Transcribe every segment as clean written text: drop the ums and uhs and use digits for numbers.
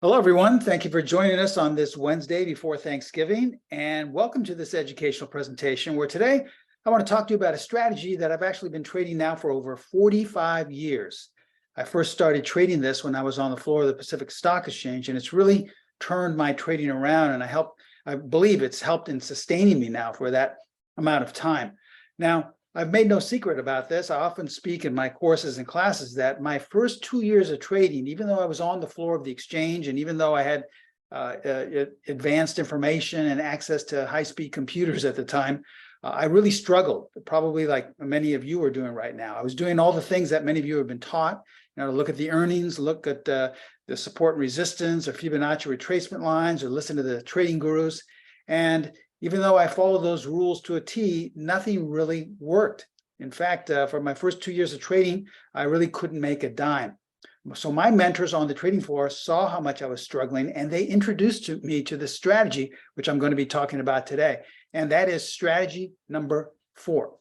Hello, everyone. Thank you for joining us on this Wednesday before Thanksgiving, and welcome to this educational presentation where today I want to talk to you about a strategy that I've actually been trading now for over 45 years. I first started trading this when I was on the floor of the Pacific Stock Exchange, and it's really turned my trading around, and I believe it's helped in sustaining me now for that amount of time. Now, I've made no secret about this. I often speak in my courses and classes that my first 2 years of trading, even though I was on the floor of the exchange and even though I had advanced information and access to high-speed computers at the time, I really struggled, probably like many of you are doing right now. I was doing all the things that many of you have been taught, look at the earnings, look at the support and resistance or Fibonacci retracement lines, or listen to the trading gurus. And even though I followed those rules to a T, nothing really worked. In fact, for my first 2 years of trading, I really couldn't make a dime. So my mentors on the trading floor saw how much I was struggling, and they introduced me to this strategy, which I'm going to be talking about today. And that is strategy number 4.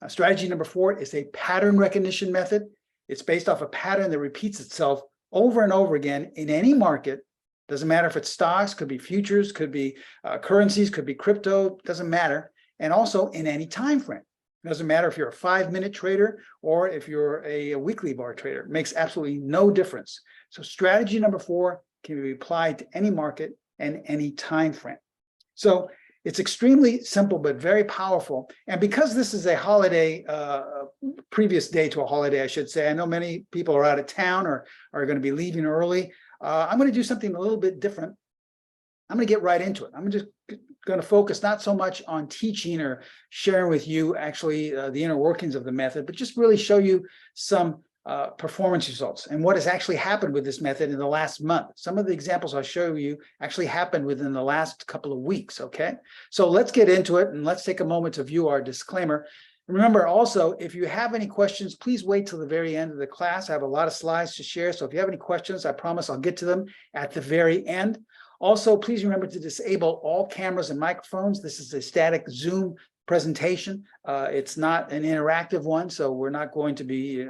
Strategy number 4 is a pattern recognition method. It's based off a pattern that repeats itself over and over again in any market. Doesn't matter if it's stocks, could be futures, could be currencies, could be crypto, doesn't matter. And also in any time frame. It doesn't matter if you're a 5-minute trader or if you're a weekly bar trader. It makes absolutely no difference. So strategy number 4 can be applied to any market and any time frame. So it's extremely simple, but very powerful. And because this is a holiday, previous day to a holiday, I should say, I know many people are out of town or are going to be leaving early. I'm going to do something a little bit different. I'm going to get right into it. I'm just going to focus not so much on teaching or sharing with you actually the inner workings of the method, but just really show you some performance results and what has actually happened with this method in the last month. Some of the examples I'll show you actually happened within the last couple of weeks, okay? So let's get into it, and let's take a moment to view our disclaimer. Remember also, if you have any questions, please wait till the very end of the class. I have a lot of slides to share, so if you have any questions, I promise I'll get to them at the very end. Also, please remember to disable all cameras and microphones. This is a static Zoom presentation. It's not an interactive one, so we're not going to be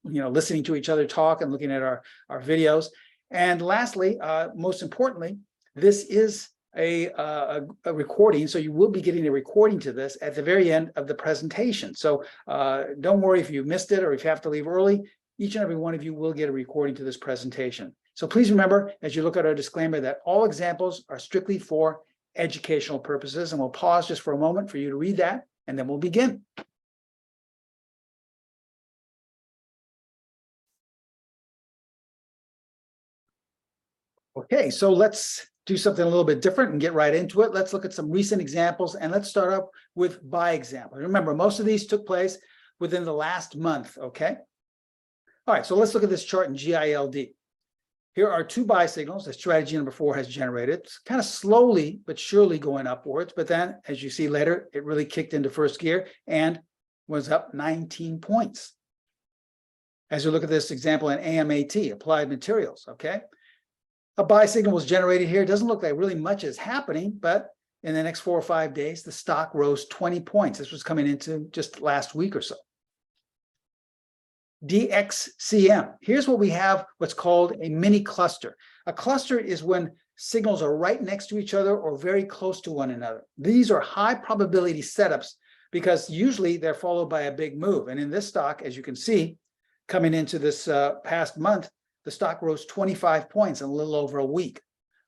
listening to each other talk and looking at our videos. And lastly, most importantly, this is a recording, so you will be getting a recording to this at the very end of the presentation. So don't worry if you missed it or if you have to leave early. Each and every one of you will get a recording to this presentation. So please remember, as you look at our disclaimer, that all examples are strictly for educational purposes, and we'll pause just for a moment for you to read that, and then we'll begin. Okay, so let's do something a little bit different and get right into it. Let's look at some recent examples, and let's start up with buy examples. Remember, most of these took place within the last month, okay? All right, so let's look at this chart in GILD. Here are 2 buy signals that strategy number 4 has generated. It's kind of slowly but surely going upwards, but then, as you see later, it really kicked into first gear and was up 19 points. As you look at this example in AMAT, Applied Materials, okay? A buy signal was generated here. It doesn't look like really much is happening, but in the next 4 or 5 days, the stock rose 20 points. This was coming into just last week or so. DXCM. Here's what we have, what's called a mini cluster. A cluster is when signals are right next to each other or very close to one another. These are high probability setups because usually they're followed by a big move. And in this stock, as you can see, coming into this past month, the stock rose 25 points in a little over a week.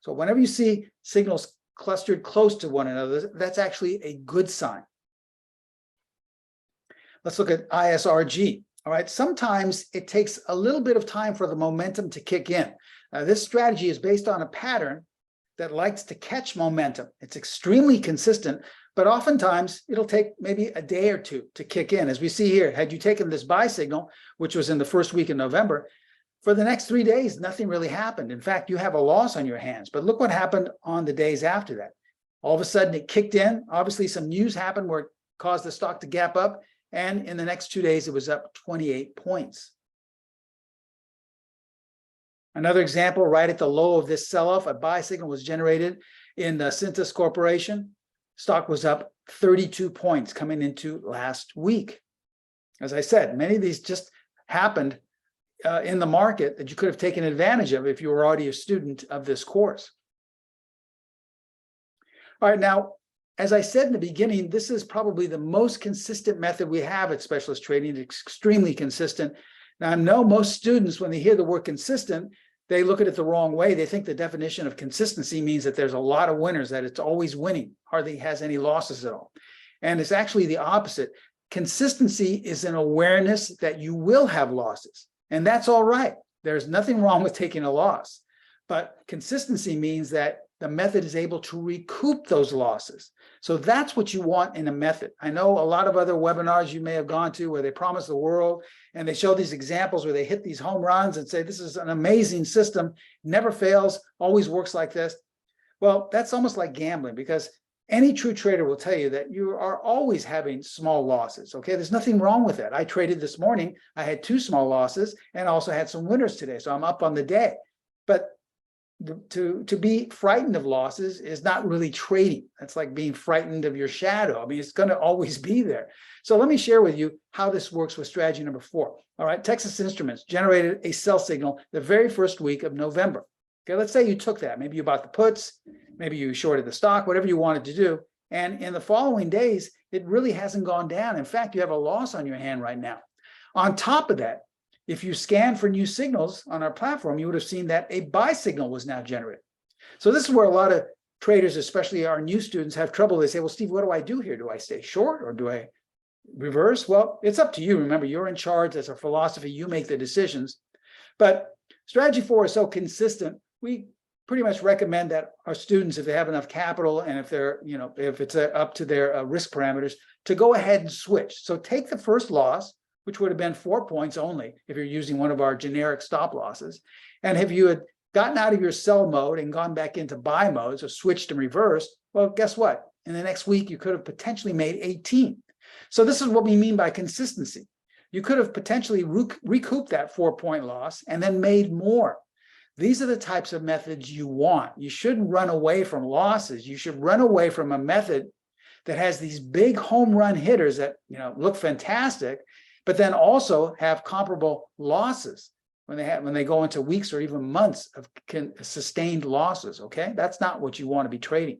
So whenever you see signals clustered close to one another, that's actually a good sign. Let's look at ISRG. All right, sometimes it takes a little bit of time for the momentum to kick in. This strategy is based on a pattern that likes to catch momentum. It's extremely consistent, but oftentimes it'll take maybe a day or two to kick in. As we see here, had you taken this buy signal, which was in the first week in November, for the next 3 days, nothing really happened. In fact, you have a loss on your hands. But look what happened on the days after that. All of a sudden, it kicked in. Obviously, some news happened where it caused the stock to gap up. And in the next 2 days, it was up 28 points. Another example, right at the low of this sell-off, a buy signal was generated in the Cintas Corporation. Stock was up 32 points coming into last week. As I said, many of these just happened in the market that you could have taken advantage of if you were already a student of this course. All right, now, as I said in the beginning, this is probably the most consistent method we have at Specialist Trading. It's extremely consistent. Now, I know most students, when they hear the word consistent, they look at it the wrong way. They think the definition of consistency means that there's a lot of winners, that it's always winning, hardly has any losses at all. And it's actually the opposite. Consistency is an awareness that you will have losses, and that's all right. There's nothing wrong with taking a loss, but consistency means that the method is able to recoup those losses. So that's what you want in a method. I know a lot of other webinars you may have gone to where they promise the world and they show these examples where they hit these home runs and say, this is an amazing system, never fails, always works like this. Well, that's almost like gambling, because any true trader will tell you that you are always having small losses. Okay, there's nothing wrong with that. I traded this morning. I had 2 small losses and also had some winners today. So I'm up on the day. But to be frightened of losses is not really trading. That's like being frightened of your shadow. I mean, it's going to always be there. So let me share with you how this works with strategy number 4. All right, Texas Instruments generated a sell signal the very first week of November. Okay, let's say you took that. Maybe you bought the puts, maybe you shorted the stock, whatever you wanted to do. And in the following days, it really hasn't gone down. In fact, you have a loss on your hand right now. On top of that, if you scan for new signals on our platform, you would have seen that a buy signal was now generated. So this is where a lot of traders, especially our new students, have trouble. They say, well, Steve, what do I do here? Do I stay short or do I reverse? Well, it's up to you. Remember, you're in charge. That's our philosophy. You make the decisions. But strategy 4 is so consistent. We pretty much recommend that our students, if they have enough capital and if they're, if it's up to their risk parameters, to go ahead and switch. So take the first loss, which would have been 4 points only if you're using one of our generic stop losses. And if you had gotten out of your sell mode and gone back into buy mode, so switched and reversed, well, guess what? In the next week, you could have potentially made 18. So this is what we mean by consistency. You could have potentially recouped that 4-point loss and then made more. These are the types of methods you want. You shouldn't run away from losses. You should run away from a method that has these big home run hitters that look fantastic, but then also have comparable losses when they go into weeks or even months of sustained losses. Okay, that's not what you want to be trading.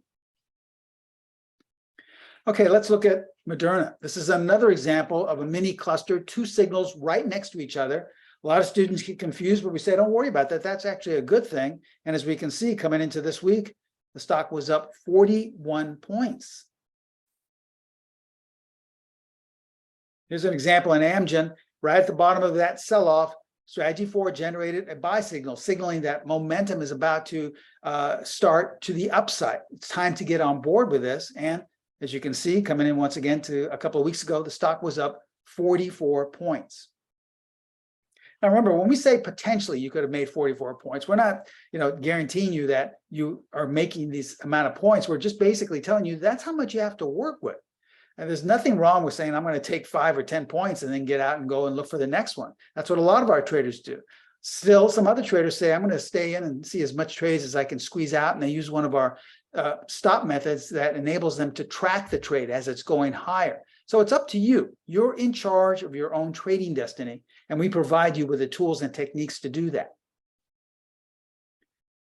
Okay, let's look at Moderna. This is another example of a mini cluster, 2 signals right next to each other. A lot of students get confused, but we say, don't worry about that. That's actually a good thing. And as we can see, coming into this week, the stock was up 41 points. Here's an example in Amgen. Right at the bottom of that sell-off, strategy 4 generated a buy signal, signaling that momentum is about to start to the upside. It's time to get on board with this. And as you can see, coming in once again to a couple of weeks ago, the stock was up 44 points. Now, remember, when we say potentially you could have made 44 points, we're not, guaranteeing you that you are making this amount of points. We're just basically telling you that's how much you have to work with. And there's nothing wrong with saying, I'm going to take 5 or 10 points and then get out and go and look for the next one. That's what a lot of our traders do. Still, some other traders say, I'm going to stay in and see as much trades as I can squeeze out. And they use one of our stop methods that enables them to track the trade as it's going higher. So it's up to you. You're in charge of your own trading destiny, and we provide you with the tools and techniques to do that.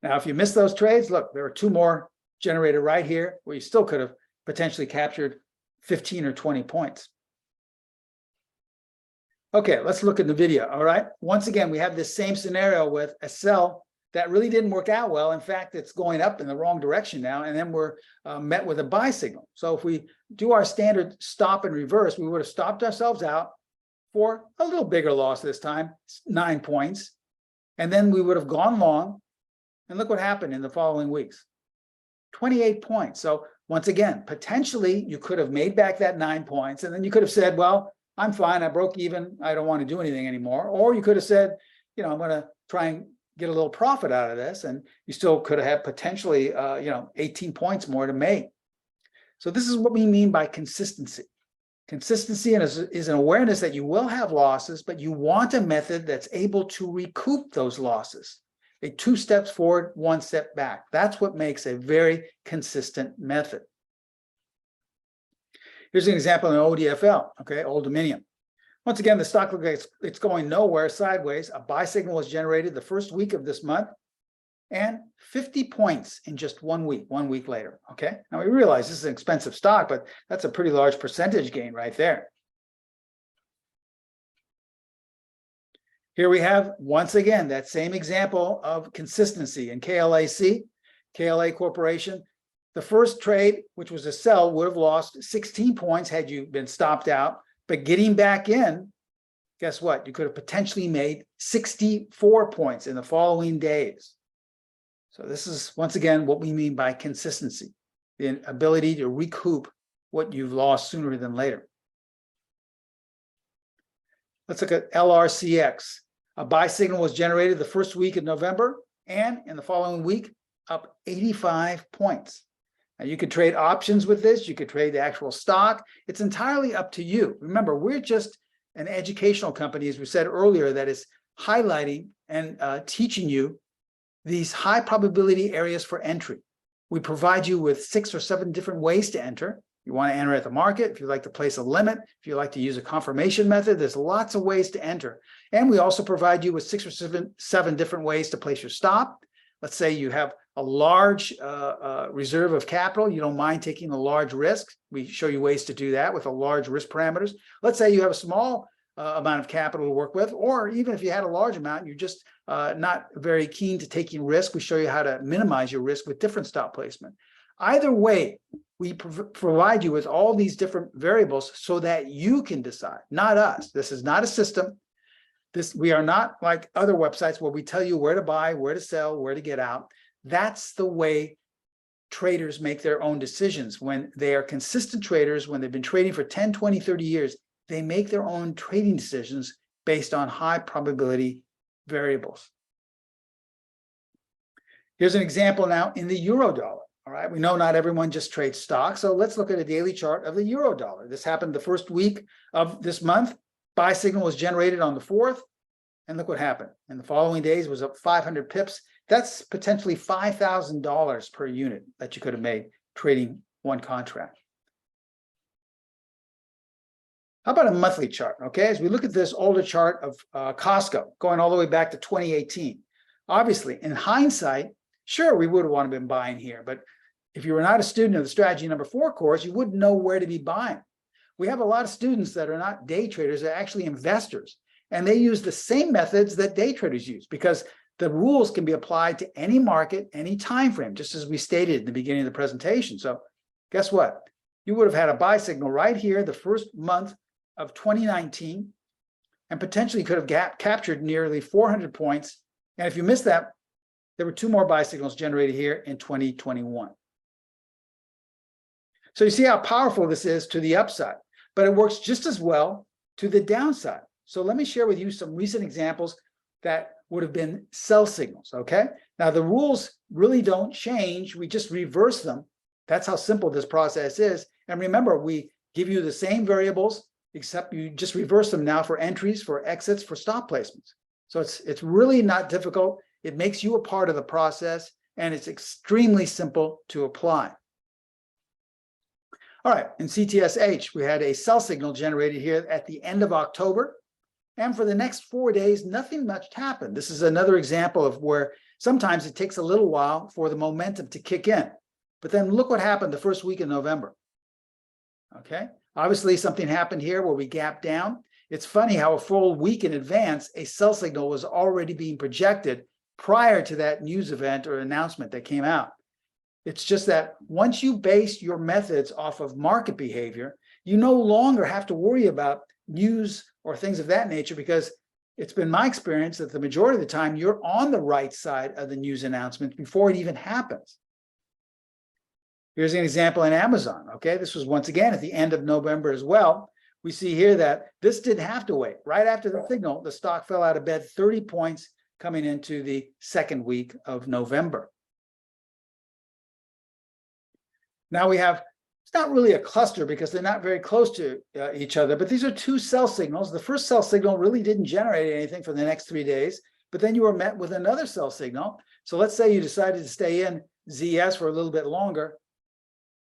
Now, if you miss those trades, look, there are 2 more generated right here where you still could have potentially captured 15 or 20 points. Okay, let's look at the video. All right. Once again, we have this same scenario with a sell that really didn't work out well. In fact, it's going up in the wrong direction now, and then we're met with a buy signal. So if we do our standard stop and reverse, we would have stopped ourselves out for a little bigger loss this time, 9 points, and then we would have gone long. And look what happened in the following weeks, 28 points. So once again, potentially you could have made back that 9 points, and then you could have said, well, I'm fine, I broke even, I don't want to do anything anymore. Or you could have said, I'm going to try and get a little profit out of this, and you still could have had potentially 18 points more to make. So this is what we mean by consistency. Consistency is an awareness that you will have losses, but you want a method that's able to recoup those losses. 2 steps forward, 1 step back. That's what makes a very consistent method. Here's an example in ODFL, okay, Old Dominion. Once again, the stock looks like it's going nowhere, sideways. A buy signal was generated the first week of this month, and 50 points in just 1 week later, okay? Now, we realize this is an expensive stock, but that's a pretty large percentage gain right there. Here we have, once again, that same example of consistency in KLAC, KLA Corporation. The first trade, which was a sell, would have lost 16 points had you been stopped out. But getting back in, guess what? You could have potentially made 64 points in the following days. So this is, once again, what we mean by consistency, the ability to recoup what you've lost sooner than later. Let's look at LRCX. A buy signal was generated the first week of November, and in the following week, up 85 points. Now, you could trade options with this. You could trade the actual stock. It's entirely up to you. Remember, we're just an educational company, as we said earlier, that is highlighting and teaching you these high probability areas for entry. We provide you with 6 or 7 different ways to enter. You want to enter at the market, if you'd like to place a limit, if you like to use a confirmation method, there's lots of ways to enter. And we also provide you with 6 or 7 different ways to place your stop. Let's say you have a large reserve of capital. You don't mind taking a large risk. We show you ways to do that with a large risk parameters. Let's say you have a small amount of capital to work with, or even if you had a large amount, you're just not very keen to taking risk. We show you how to minimize your risk with different stop placement. Either way, we provide you with all these different variables so that you can decide, not us. This is not a system. We are not like other websites where we tell you where to buy, where to sell, where to get out. That's the way traders make their own decisions. When they are consistent traders, when they've been trading for 10, 20, 30 years, they make their own trading decisions based on high probability variables. Here's an example now in the euro dollar. All right, we know not everyone just trades stocks, so let's look at a daily chart of the euro dollar. This happened the first week of this month. Buy signal was generated on the 4th, and look what happened. In the following days, it was up 500 pips. That's potentially $5,000 per unit that you could have made trading one contract. How about a monthly chart? Okay, as we look at this older chart of Costco going all the way back to 2018, obviously, in hindsight, sure, we would have wanted to be buying here, but if you were not a student of the strategy number 4 course, you wouldn't know where to be buying. We have a lot of students that are not day traders, they're actually investors, and they use the same methods that day traders use because the rules can be applied to any market, any time frame, just as we stated in the beginning of the presentation. So guess what? You would have had a buy signal right here the first month of 2019 and potentially could have captured nearly 400 points. And if you missed that, there were 2 more buy signals generated here in 2021. So you see how powerful this is to the upside, but it works just as well to the downside. So let me share with you some recent examples that would have been sell signals, okay? Now the rules really don't change, we just reverse them. That's how simple this process is. And remember, we give you the same variables, except you just reverse them now for entries, for exits, for stop placements. So it's really not difficult. It makes you a part of the process, and it's extremely simple to apply. All right, in CTSH, we had a sell signal generated here at the end of October. And for the next 4 days, nothing much happened. This is another example of where sometimes it takes a little while for the momentum to kick in. But then look what happened the first week of November. Okay, obviously something happened here where we gapped down. It's funny how a full week in advance, a sell signal was already being projected prior to that news event or announcement that came out. It's just that once you base your methods off of market behavior, you no longer have to worry about news or things of that nature, because it's been my experience that the majority of the time you're on the right side of the news announcement before it even happens. Here's an example in Amazon. Okay, this was once again at the end of November as well. We see here that this didn't have to wait. Right after the signal, the stock fell out of bed 30 points coming into the second week of November. Now we have, it's not really a cluster because they're not very close to each other, but these are 2 sell signals. The first sell signal really didn't generate anything for the next 3 days, but then you were met with another sell signal. So let's say you decided to stay in ZS for a little bit longer.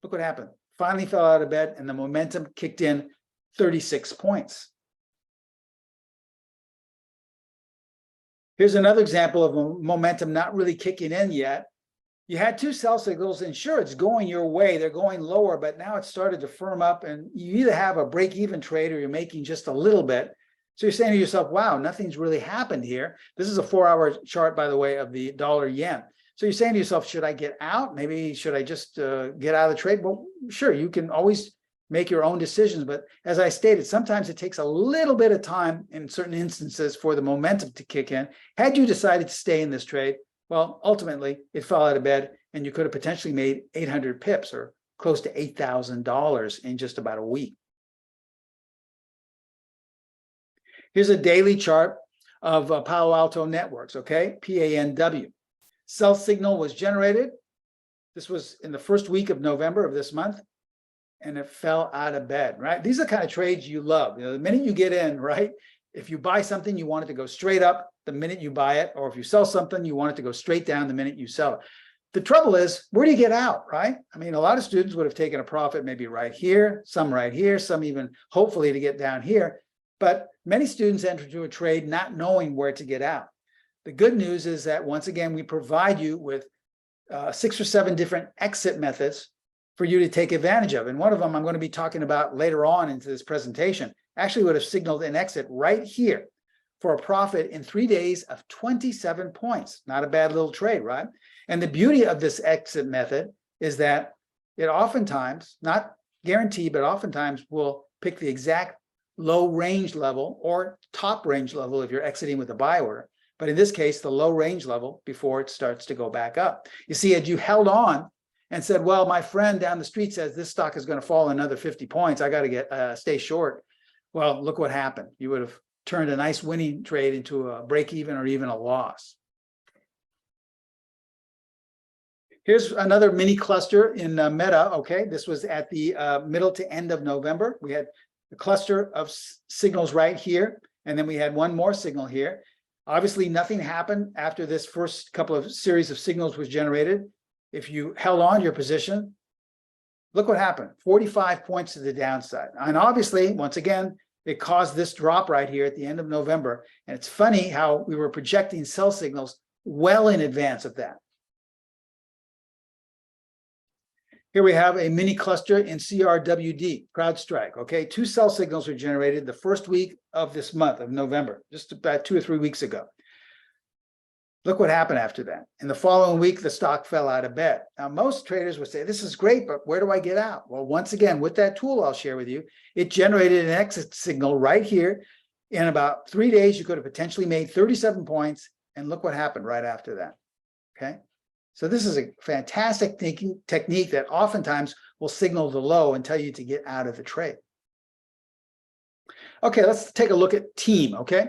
Look what happened. Finally fell out of bed and the momentum kicked in 36 points. Here's another example of momentum not really kicking in yet. You had two sell signals, and sure, it's going your way. They're going lower, but now it's started to firm up, and you either have a break-even trade or you're making just a little bit. So you're saying to yourself, wow, nothing's really happened here. This is a 4-hour chart, by the way, of the dollar yen. So you're saying to yourself, should I get out? Maybe should I just get out of the trade? Well, sure, you can always make your own decisions. But as I stated, sometimes it takes a little bit of time in certain instances for the momentum to kick in. Had you decided to stay in this trade, well, ultimately, it fell out of bed, and you could have potentially made 800 pips or close to $8,000 in just about a week. Here's a daily chart of Palo Alto Networks, okay? PANW. Sell signal was generated. This was in the first week of November of this month, and it fell out of bed, right? These are the kind of trades you love. You know, the minute you get in, right? If you buy something, you want it to go straight up the minute you buy it, or if you sell something, you want it to go straight down the minute you sell it. The trouble is, where do you get out, right? I mean, a lot of students would have taken a profit maybe right here, some even hopefully to get down here, but many students enter into a trade not knowing where to get out. The good news is that, once again, we provide you with 6 or 7 different exit methods for you to take advantage of. And one of them I'm going to be talking about later on into this presentation actually would have signaled an exit right here for a profit in 3 days of 27 points. Not a bad little trade, right? And the beauty of this exit method is that it oftentimes, not guaranteed, but oftentimes will pick the exact low range level or top range level if you're exiting with a buy order. But in this case, the low range level before it starts to go back up. You see, as you held on and said, well, my friend down the street says this stock is going to fall another 50 points. I got to stay short. Well, look what happened. You would have turned a nice winning trade into a break even or even a loss. Here's another mini cluster in Meta. Okay, this was at the middle to end of November. We had a cluster of signals right here, and then we had one more signal here. Obviously, nothing happened after this first couple of series of signals was generated. If you held on your position, look what happened, 45 points to the downside. And obviously, once again, it caused this drop right here at the end of November. And it's funny how we were projecting sell signals well in advance of that. Here we have a mini cluster in CRWD, CrowdStrike, okay? 2 sell signals were generated the first week of this month of November, just about 2 or 3 weeks ago. Look what happened after that. In the following week, the stock fell out of bed. Now, most traders would say, this is great, but where do I get out? Well, once again, with that tool I'll share with you, it generated an exit signal right here. In about 3 days, you could have potentially made 37 points, and look what happened right after that, okay? So this is a fantastic technique that oftentimes will signal the low and tell you to get out of the trade. Okay, let's take a look at team, okay?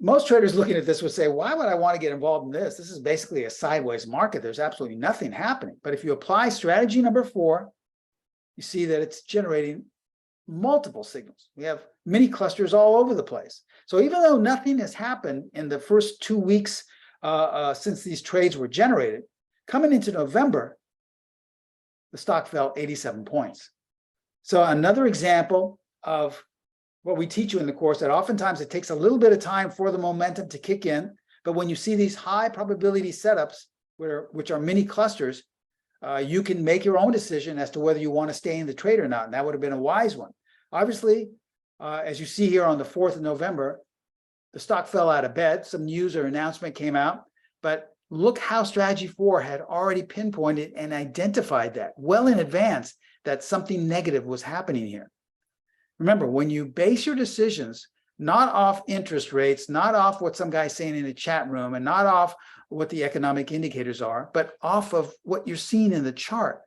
Most traders looking at this would say, why would I want to get involved in this? This is basically a sideways market. There's absolutely nothing happening. But if you apply strategy number 4, you see that it's generating multiple signals. We have mini clusters all over the place. So even though nothing has happened in the first 2 weeks since these trades were generated, coming into November, the stock fell 87 points. So another example of what we teach you in the course, that oftentimes it takes a little bit of time for the momentum to kick in, but when you see these high probability setups, which are mini clusters, you can make your own decision as to whether you want to stay in the trade or not, and that would have been a wise one. Obviously, as you see here on the 4th of November, the stock fell out of bed. Some news or announcement came out, but look how strategy 4 had already pinpointed and identified that well in advance that something negative was happening here. Remember, when you base your decisions not off interest rates, not off what some guy's saying in the chat room, and not off what the economic indicators are, but off of what you're seeing in the chart,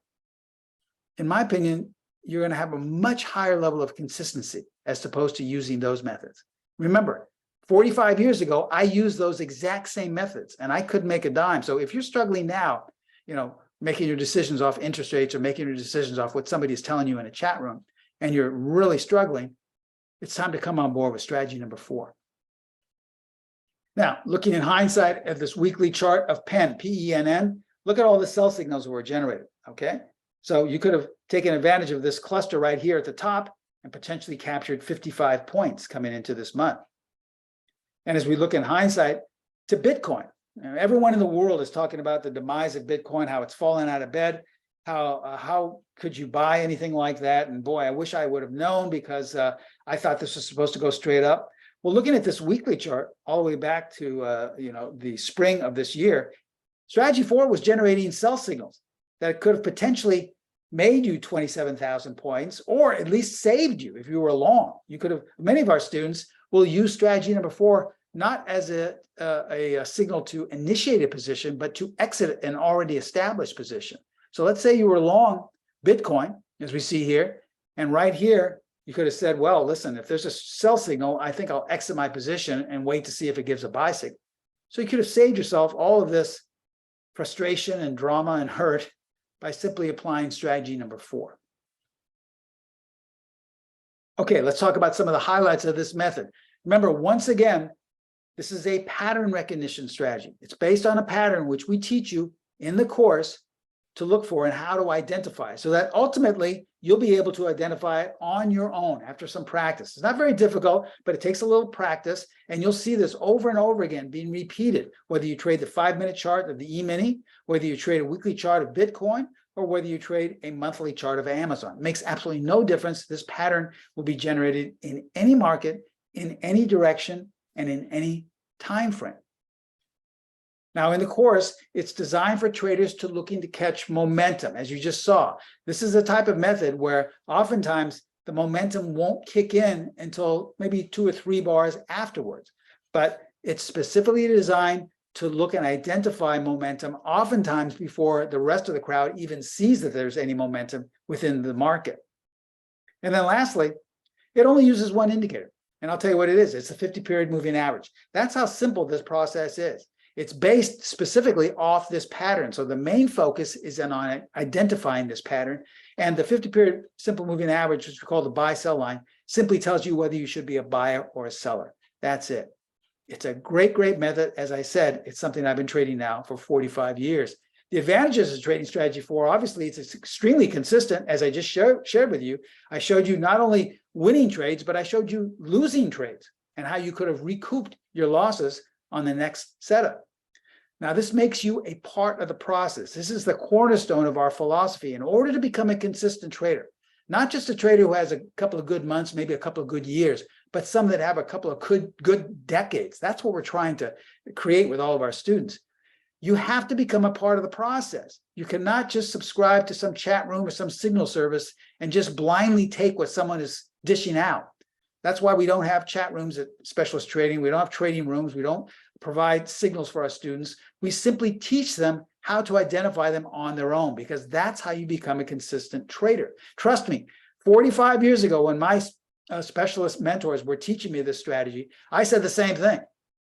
in my opinion, you're going to have a much higher level of consistency as opposed to using those methods. Remember, 45 years ago, I used those exact same methods and I couldn't make a dime. So if you're struggling now, making your decisions off interest rates or making your decisions off what somebody is telling you in a chat room, and you're really struggling, it's time to come on board with strategy number 4. Now, looking in hindsight at this weekly chart of PENN, P-E-N-N, look at all the sell signals that were generated, okay? So you could have taken advantage of this cluster right here at the top and potentially captured 55 points coming into this month. And as we look in hindsight to Bitcoin, everyone in the world is talking about the demise of Bitcoin, how it's fallen out of bed, how could you buy anything like that? And boy, I wish I would have known, because I thought this was supposed to go straight up. Well, looking at this weekly chart all the way back to the spring of this year, strategy 4 was generating sell signals that could have potentially made you 27,000 points, or at least saved you if you were long. You could have. Many of our students will use strategy number 4 not as a signal to initiate a position, but to exit an already established position. So let's say you were long Bitcoin, as we see here, and right here, you could have said, well, listen, if there's a sell signal, I think I'll exit my position and wait to see if it gives a buy signal. So you could have saved yourself all of this frustration and drama and hurt by simply applying strategy number 4. Okay, let's talk about some of the highlights of this method. Remember, once again, this is a pattern recognition strategy. It's based on a pattern which we teach you in the course to look for and how to identify, so that ultimately you'll be able to identify it on your own after some practice. It's not very difficult, but it takes a little practice, and you'll see this over and over again being repeated, whether you trade the 5-minute chart of the E-mini, whether you trade a weekly chart of Bitcoin, or whether you trade a monthly chart of Amazon. It makes absolutely no difference. This pattern will be generated in any market, in any direction, and in any time frame. Now, in the course, it's designed for traders to looking to catch momentum, as you just saw. This is a type of method where oftentimes the momentum won't kick in until maybe 2 or 3 bars afterwards. But it's specifically designed to look and identify momentum, oftentimes before the rest of the crowd even sees that there's any momentum within the market. And then lastly, it only uses one indicator. And I'll tell you what it is. It's a 50-period moving average. That's how simple this process is. It's based specifically off this pattern. So the main focus is on identifying this pattern. And the 50-period simple moving average, which we call the buy-sell line, simply tells you whether you should be a buyer or a seller. That's it. It's a great, great method. As I said, it's something I've been trading now for 45 years. The advantages of trading strategy 4, obviously, it's extremely consistent. As I just shared with you, I showed you not only winning trades, but I showed you losing trades and how you could have recouped your losses on the next setup. Now, this makes you a part of the process. This is the cornerstone of our philosophy in order to become a consistent trader, not just a trader who has a couple of good months, maybe a couple of good years, but some that have a couple of good decades. That's what we're trying to create with all of our students. You have to become a part of the process. You cannot just subscribe to some chat room or some signal service and just blindly take what someone is dishing out. That's why we don't have chat rooms at Specialist Trading. We don't have trading rooms. We don't provide signals for our students. We simply teach them how to identify them on their own, because that's how you become a consistent trader. Trust me, 45 years ago, when my specialist mentors were teaching me this strategy, I said the same thing.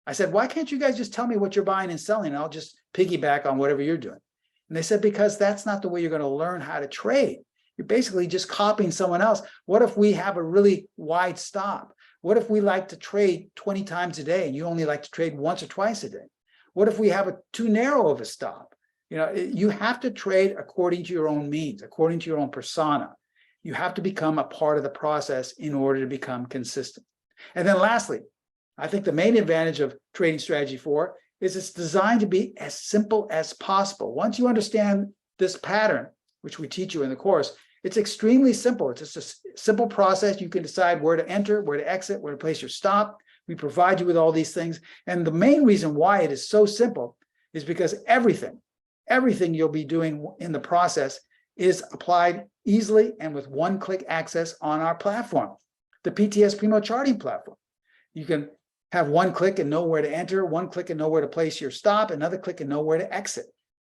I said, why can't you guys just tell me what you're buying and selling, and I'll just piggyback on whatever you're doing? And they said, because that's not the way you're going to learn how to trade. You're basically just copying someone else. What if we have a really wide stop? What if we like to trade 20 times a day and you only like to trade once or twice a day? What if we have a too narrow of a stop? You have to trade according to your own means, according to your own persona. You have to become a part of the process in order to become consistent. And then lastly, I think the main advantage of trading strategy 4 is it's designed to be as simple as possible. Once you understand this pattern, which we teach you in the course, it's extremely simple. It's just a simple process. You can decide where to enter, where to exit, where to place your stop. We provide you with all these things. And the main reason why it is so simple is because everything you'll be doing in the process is applied easily and with one-click access on our platform, the PTS Primo Charting platform. You can have one click and know where to enter, one click and know where to place your stop, another click and know where to exit,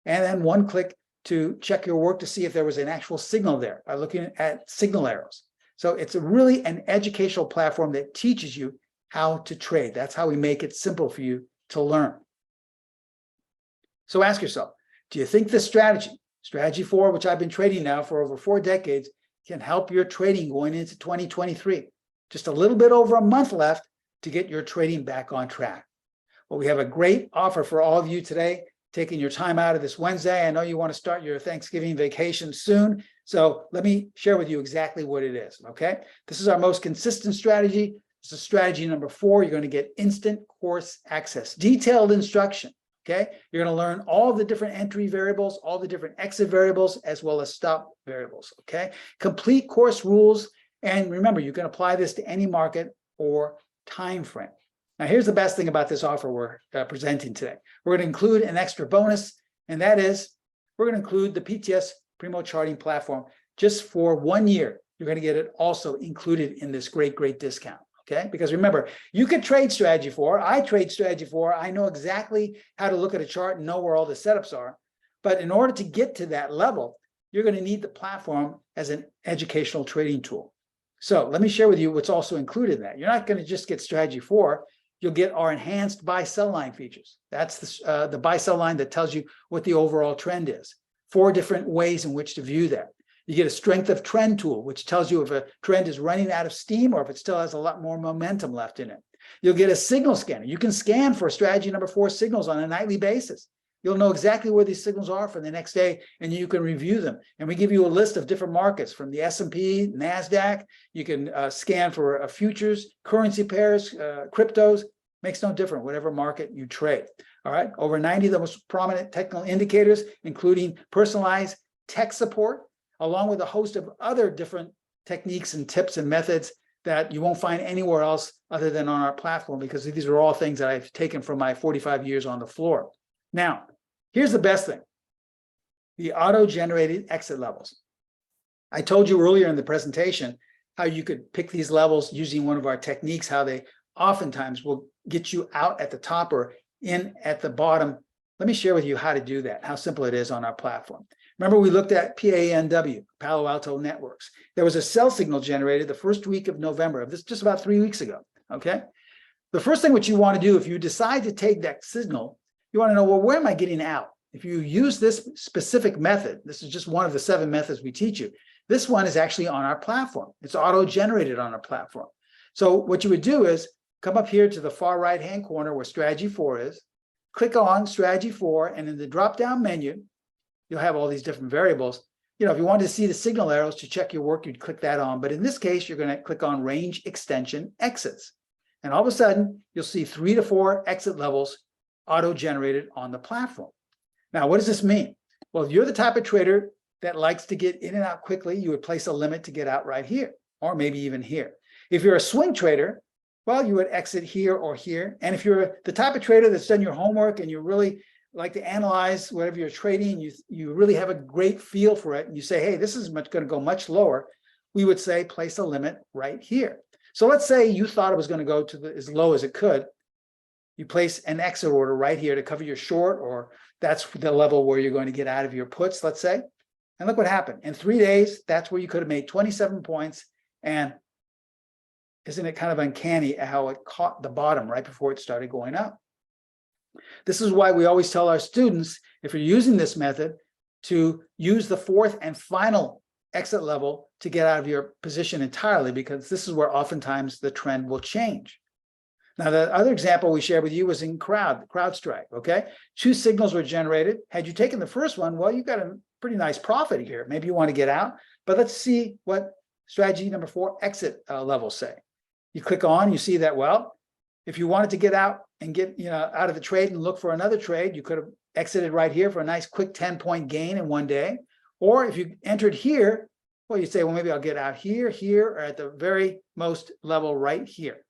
and then one click to check your work to see if there was an actual signal there by looking at signal arrows. So it's really an educational platform that teaches you how to trade. That's how we make it simple for you to learn. So ask yourself, do you think this strategy 4, which I've been trading now for over 4 decades, can help your trading going into 2023? Just a little bit over a month left to get your trading back on track. Well, we have a great offer for all of you today, taking your time out of this Wednesday. I know you want to start your Thanksgiving vacation soon. So let me share with you exactly what it is, okay? This is our most consistent strategy This is strategy number 4. You're going to get instant course access, detailed instruction. Okay, you're going to learn all the different entry variables, all the different exit variables, as well as stop variables. Okay, complete course rules. And remember, you can apply this to any market or time frame. Now, here's the best thing about this offer we're presenting today. We're going to include an extra bonus, and that is we're going to include the PTS Primo Charting platform just for 1 year. You're going to get it also included in this great, great discount. Okay, because remember, you can trade strategy 4. I trade strategy 4. I know exactly how to look at a chart and know where all the setups are. But in order to get to that level, you're going to need the platform as an educational trading tool. So let me share with you what's also included in that. You're not going to just get strategy 4. You'll get our enhanced buy-sell line features. That's the buy-sell line that tells you what the overall trend is. 4 different ways in which to view that. You get a strength of trend tool, which tells you if a trend is running out of steam or if it still has a lot more momentum left in it. You'll get a signal scanner. You can scan for strategy number 4 signals on a nightly basis. You'll know exactly where these signals are for the next day, and you can review them. And we give you a list of different markets from the S&P, NASDAQ. You can scan for futures, currency pairs, cryptos. Makes no difference, whatever market you trade. All right, over 90 of the most prominent technical indicators, including personalized tech support, along with a host of other different techniques and tips and methods that you won't find anywhere else other than on our platform, because these are all things that I've taken from my 45 years on the floor. Now, here's the best thing, the auto-generated exit levels. I told you earlier in the presentation how you could pick these levels using one of our techniques, how they oftentimes will get you out at the top or in at the bottom. Let me share with you how to do that, how simple it is on our platform. Remember, we looked at PANW, Palo Alto Networks. There was a sell signal generated the first week of November, of this just about 3 weeks ago, okay? The first thing what you want to do if you decide to take that signal, you want to know, well, where am I getting out? If you use this specific method, this is just one of the 7 methods we teach you. This one is actually on our platform. It's auto-generated on our platform. So what you would do is come up here to the far right-hand corner where strategy 4 is, click on strategy 4, and in the drop-down menu, you'll have all these different variables. You know, if you wanted to see the signal arrows to check your work, you'd click that on. But in this case, you're going to click on range extension exits. And all of a sudden, you'll see 3 to 4 exit levels auto-generated on the platform. Now, what does this mean? Well, if you're the type of trader that likes to get in and out quickly, you would place a limit to get out right here, or maybe even here. If you're a swing trader, well, you would exit here or here. And if you're the type of trader that's done your homework and you really like to analyze whatever you're trading, you really have a great feel for it, and you say, hey, this is going to go much lower, we would say place a limit right here. So let's say you thought it was going to go to as low as it could. You place an exit order right here to cover your short, or that's the level where you're going to get out of your puts, let's say. And look what happened. In 3 days, that's where you could have made 27 points. And isn't it kind of uncanny how it caught the bottom right before it started going up? This is why we always tell our students, if you're using this method, to use the 4th and final exit level to get out of your position entirely, because this is where oftentimes the trend will change. Now, the other example we shared with you was in CrowdStrike, okay? 2 signals were generated. Had you taken the first one, well, you got a pretty nice profit here. Maybe you want to get out, but let's see what strategy number 4 exit levels say. You click on, you see that, well, if you wanted to get out and get out of the trade and look for another trade, you could have exited right here for a nice quick 10-point gain in 1 day. Or if you entered here, well, you say, well, maybe I'll get out here, here, or at the very most level right here.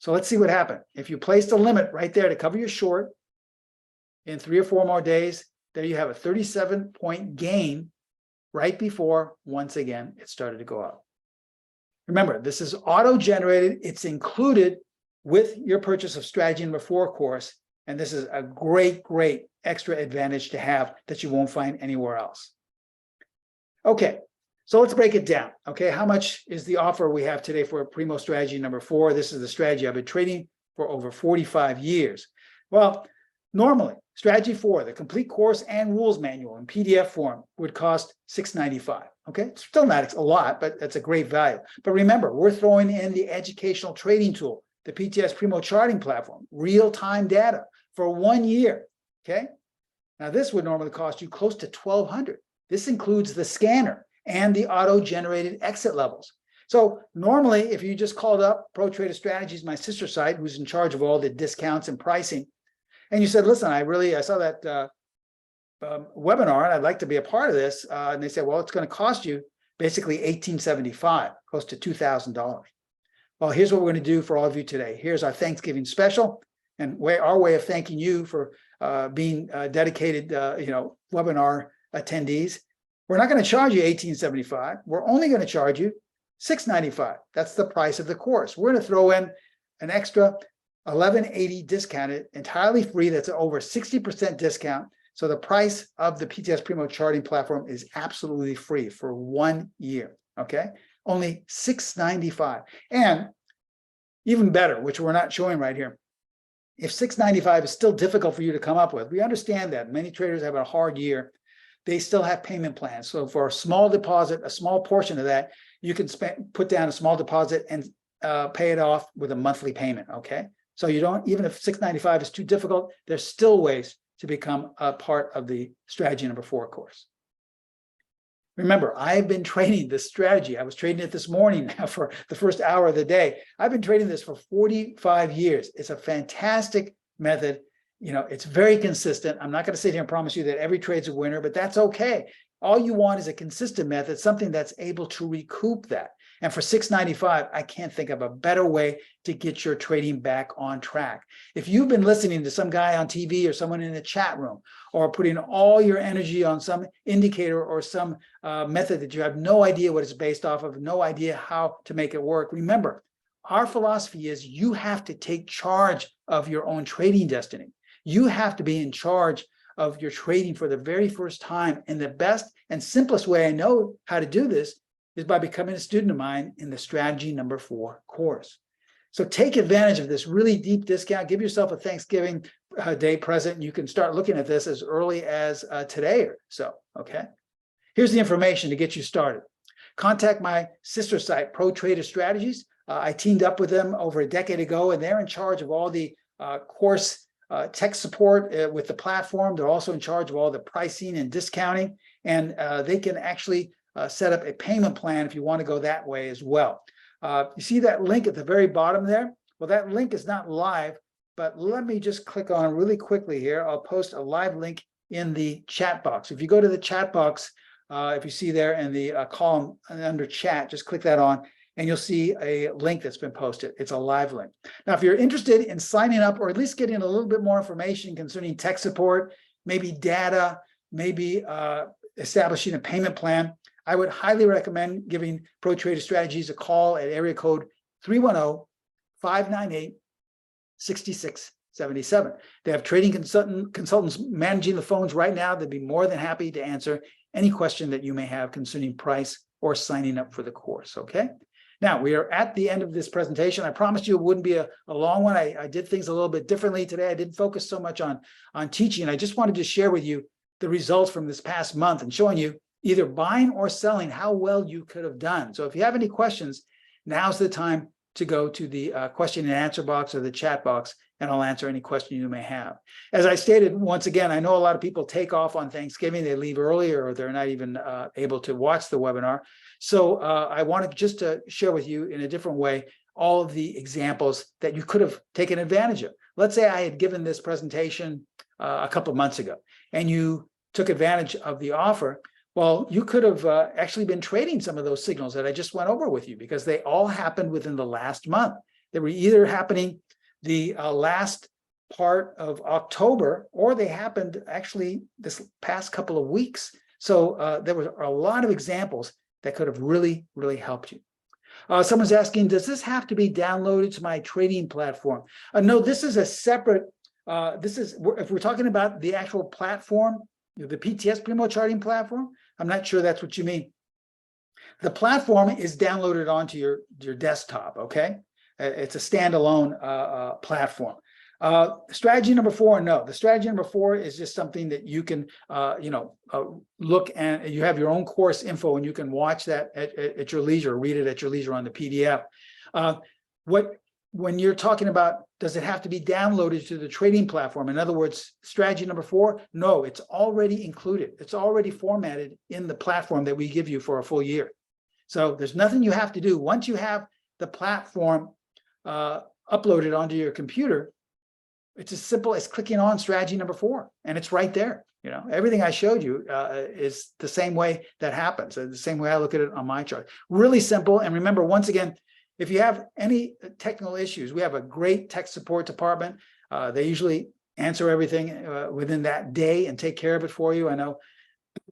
So let's see what happened. If you placed a limit right there to cover your short in 3 or 4 more days, there you have a 37-point gain right before, once again, it started to go up. Remember, this is auto-generated. It's included with your purchase of strategy number 4 course. And this is a great, great extra advantage to have that you won't find anywhere else. Okay, so let's break it down. Okay, how much is the offer we have today for Primo strategy number 4? This is the strategy I've been trading for over 45 years. Well, normally, strategy 4, the complete course and rules manual in PDF form, would cost $6.95. Okay, it's still not a lot, but that's a great value. But remember, we're throwing in the educational trading tool, the PTS Primo Charting platform, real-time data for 1 year, okay? Now, this would normally cost you close to $1,200. This includes the scanner and the auto-generated exit levels. So normally, if you just called up ProTrader Strategies, my sister site, who's in charge of all the discounts and pricing, and you said, listen, I saw that webinar and I'd like to be a part of this. And they said, well, it's going to cost you basically $1,875, close to $2,000. Well, here's what we're going to do for all of you today. Here's our Thanksgiving special, and our way of thanking you for being dedicated, webinar attendees. We're not going to charge you $1,875. We're only going to charge you $695. That's the price of the course. We're going to throw in an extra $1,180 discounted, entirely free. That's over 60% discount. So the price of the PTS Primo charting platform is absolutely free for 1 year. Okay, only $695. And even better, which we're not showing right here, if $695 is still difficult for you to come up with, we understand that many traders have a hard year. They still have payment plans. So for a small deposit, a small portion of that, you can put down a small deposit and pay it off with a monthly payment. Okay, so you don't, even if $695 is too difficult, there's still ways to become a part of the strategy number 4 course. Remember, I've been trading this strategy. I was trading it this morning now for the first hour of the day. I've been trading this for 45 years. It's a fantastic method. It's very consistent. I'm not going to sit here and promise you that every trade's a winner, but that's okay. All you want is a consistent method, something that's able to recoup that. And for $695, I can't think of a better way to get your trading back on track. If you've been listening to some guy on TV or someone in a chat room, or putting all your energy on some indicator or some method that you have no idea what it's based off of, no idea how to make it work, remember, our philosophy is you have to take charge of your own trading destiny. You have to be in charge of your trading for the very first time. And the best and simplest way I know how to do this is by becoming a student of mine in the strategy number 4 course. So take advantage of this really deep discount. Give yourself a Thanksgiving Day present. And you can start looking at this as early as today or so, okay? Here's the information to get you started. Contact my sister site, ProTrader Strategies. I teamed up with them over a decade ago, and they're in charge of all the course tech support with the platform. They're also in charge of all the pricing and discounting, and they can actually set up a payment plan if you want to go that way as well. You see that link at the very bottom there? Well, that link is not live, but let me just click on really quickly here. I'll post a live link in the chat box. If you go to the chat box, if you see there in the column under chat, just click that on, and you'll see a link that's been posted. It's a live link. Now, if you're interested in signing up, or at least getting a little bit more information concerning tech support, maybe data, maybe establishing a payment plan, I would highly recommend giving ProTrader Strategies a call at area code 310-598-6677. They have trading consultants managing the phones right now. They'd be more than happy to answer any question that you may have concerning price or signing up for the course, okay? Now, we are at the end of this presentation. I promised you it wouldn't be a long one. I did things a little bit differently today. I didn't focus so much on teaching. I just wanted to share with you the results from this past month and showing you either buying or selling how well you could have done. So if you have any questions, now's the time to go to the question and answer box or the chat box, and I'll answer any question you may have. As I stated, once again, I know a lot of people take off on Thanksgiving, they leave earlier, or they're not even able to watch the webinar. So I wanted just to share with you in a different way all of the examples that you could have taken advantage of. Let's say I had given this presentation a couple of months ago, and you took advantage of the offer. Well, you could have actually been trading some of those signals that I just went over with you, because they all happened within the last month. They were either happening the last part of October, or they happened actually this past couple of weeks. So there were a lot of examples that could have really, really helped you. Someone's asking, does this have to be downloaded to my trading platform? No, this is a separate, if we're talking about the actual platform, the PTS Primo charting platform, I'm not sure that's what you mean. The platform is downloaded onto your desktop, okay? It's a standalone platform. Strategy number 4, no. The strategy number 4 is just something that you can, look and you have your own course info, and you can watch that at your leisure, read it at your leisure on the PDF. When you're talking about, does it have to be downloaded to the trading platform? In other words, strategy number 4, no, it's already included. It's already formatted in the platform that we give you for a full year. So there's nothing you have to do. Once you have the platform uploaded onto your computer, it's as simple as clicking on strategy number 4, and it's right there. You know, everything I showed you is the same way that happens, the same way I look at it on my chart. Really simple. And remember, once again, if you have any technical issues, we have a great tech support department. They usually answer everything within that day and take care of it for you. I know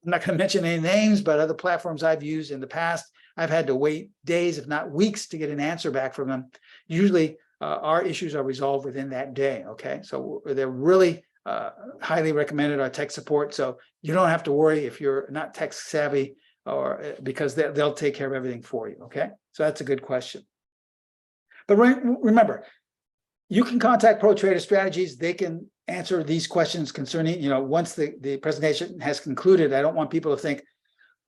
I'm not going to mention any names, but other platforms I've used in the past, I've had to wait days, if not weeks, to get an answer back from them. Usually our issues are resolved within that day. Okay, so they're really highly recommended, our tech support. So you don't have to worry if you're not tech savvy, or because they'll take care of everything for you. Okay, so that's a good question. But remember, you can contact Pro Trader Strategies. They can answer these questions concerning, you know, once the presentation has concluded. I don't want people to think,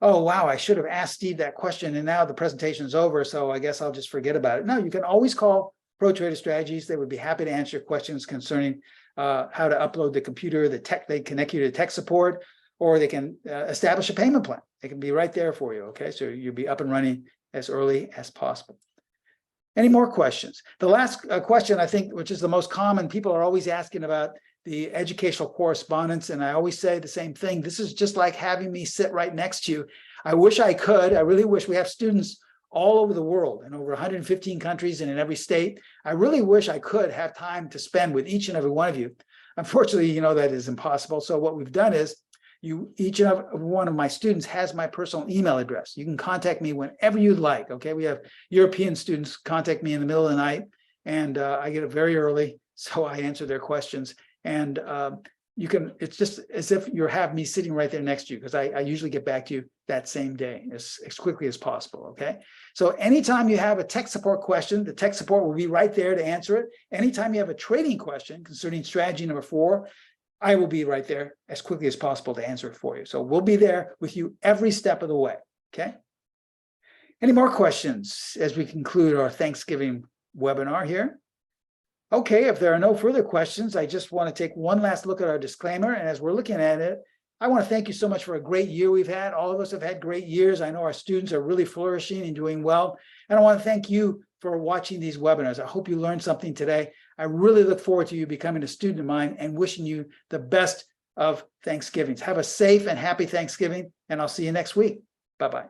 oh, wow, I should have asked Steve that question and now the presentation is over, so I guess I'll just forget about it. No, you can always call Pro Trader Strategies. They would be happy to answer your questions concerning how to upload the computer, the tech. They connect you to tech support, or they can establish a payment plan. They can be right there for you, okay? So you'll be up and running as early as possible. Any more questions? The last question, I think, which is the most common, people are always asking about the educational correspondence, and I always say the same thing. This is just like having me sit right next to you. I wish I could. I really wish we have students all over the world in over 115 countries and in every state. I really wish I could have time to spend with each and every one of you. Unfortunately, you know, that is impossible. So what we've done is each and every one of my students has my personal email address. You can contact me whenever you'd like. Okay, we have European students contact me in the middle of the night, and I get it very early, so I answer their questions. And you can, it's just as if you have me sitting right there next to you, because I usually get back to you that same day as quickly as possible. Okay, so anytime you have a tech support question, the tech support will be right there to answer it. Anytime you have a trading question concerning strategy number 4, I will be right there as quickly as possible to answer it for you. So we'll be there with you every step of the way. Okay, any more questions as we conclude our Thanksgiving webinar here? Okay, if there are no further questions, I just want to take one last look at our disclaimer. And as we're looking at it, I want to thank you so much for a great year we've had. All of us have had great years. I know our students are really flourishing and doing well. And I want to thank you for watching these webinars. I hope you learned something today. I really look forward to you becoming a student of mine and wishing you the best of Thanksgivings. Have a safe and happy Thanksgiving, and I'll see you next week. Bye-bye.